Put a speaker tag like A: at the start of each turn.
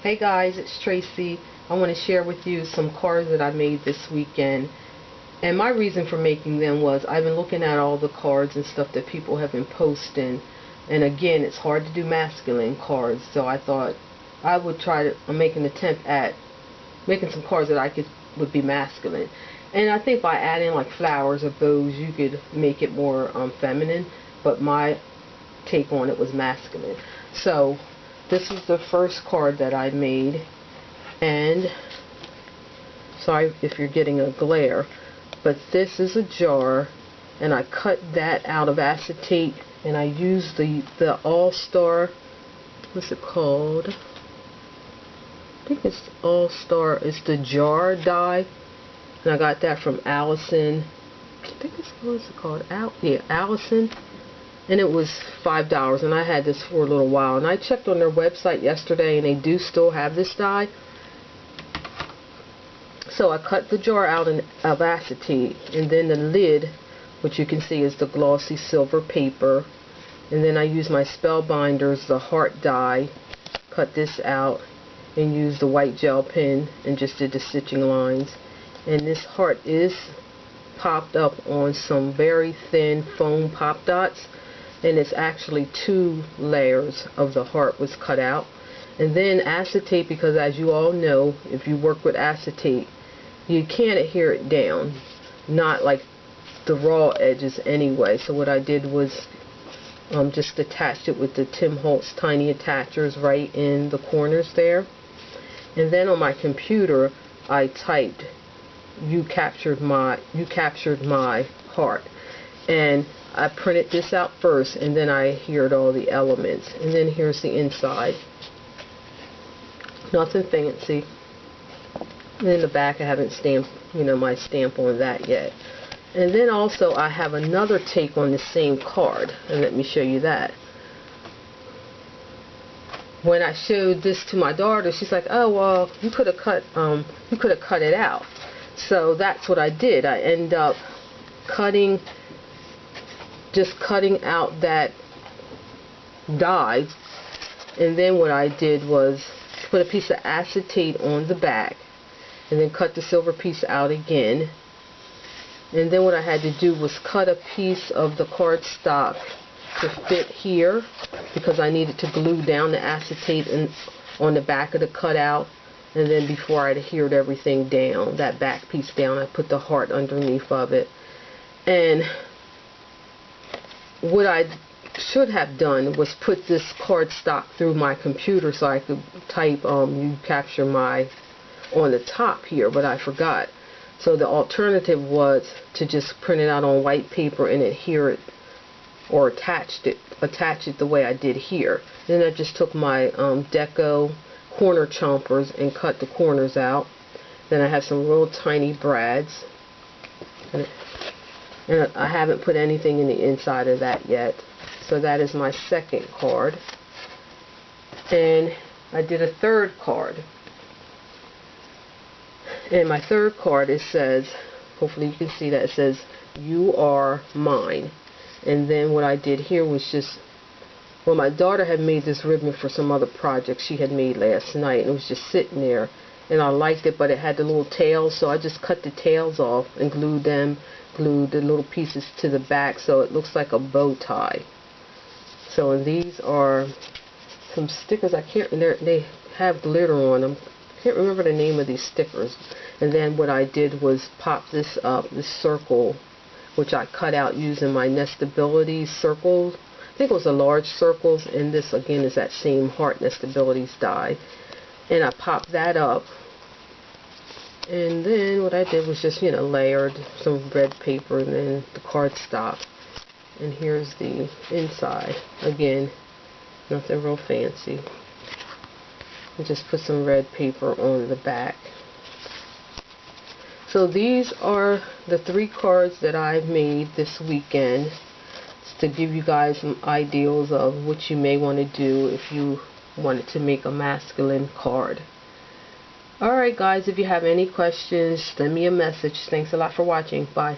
A: Hey guys, it's Tracy. I want to share with you some cards that I made this weekend. And my reason for making them was I've been looking at all the cards and stuff that people have been posting. And again, it's hard to do masculine cards. So I thought I would try to make an attempt at making some cards that would be masculine. And I think by adding like flowers or bows, you could make it more feminine. But my take on it was masculine. So this is the first card that I made, and sorry if you're getting a glare, but this is a jar, and I cut that out of acetate, and I used the All-Star, what's it called? I think it's All-Star, it's the jar die, and I got that from Allison. I think it's, what's it called? Allison. And it was $5, and I had this for a little while, and I checked on their website yesterday, and they do still have this dye. So I cut the jar out of acetate, and then the lid, which you can see is the glossy silver paper, and then I used my Spellbinders, the heart die, cut this out, and used the white gel pen, and just did the stitching lines. And this heart is popped up on some very thin foam pop dots, and it's actually 2 layers of the heart was cut out. And then acetate, because as you all know, if you work with acetate, you can't adhere it down, not like the raw edges anyway. So what I did was just attach it with the Tim Holtz tiny attachers right in the corners there. And then on my computer I typed you captured my heart, and I printed this out first, and then I adhered all the elements. And then here's the inside. Nothing fancy. And in the back I haven't stamped, my stamp on that yet. And then also I have another take on the same card, and let me show you that. When I showed this to my daughter, she's like, "Oh well, you could have cut it out." So that's what I did. I end up just cutting out that dye, and then what I did was put a piece of acetate on the back, and then cut the silver piece out again. And then what I had to do was cut a piece of the cardstock to fit here, because I needed to glue down the acetate on the back of the cutout. And then before I adhered everything down, that back piece down, I put the heart underneath of it. And what I should have done was put this cardstock through my computer so I could type you capture my on the top here, but I forgot. So the alternative was to just print it out on white paper and adhere it, or attach it the way I did here. Then I just took my Deco corner chompers and cut the corners out. Then I have some real tiny brads, and I haven't put anything in the inside of that yet. So that is my second card. And I did a third card. And my third card, it says, hopefully you can see that, it says, "You are mine." And then what I did here was just, well, my daughter had made this ribbon for some other project she had made last night, and it was just sitting there, and I liked it, but it had the little tails, so I just cut the tails off and glued the little pieces to the back so it looks like a bow tie. So, and these are some stickers. They have glitter on them. I can't remember the name of these stickers. And then what I did was pop this up, this circle, which I cut out using my Nestability circles. I think it was a large circles, and this again is that same heart Nestabilities die. And I popped that up. And then what I did was just, layered some red paper and then the cardstock. And here's the inside. Again, nothing real fancy. And just put some red paper on the back. So these are the 3 cards that I've made this weekend, to give you guys some ideas of what you may want to do if you wanted to make a masculine card. Alright guys, if you have any questions, send me a message. Thanks a lot for watching. Bye.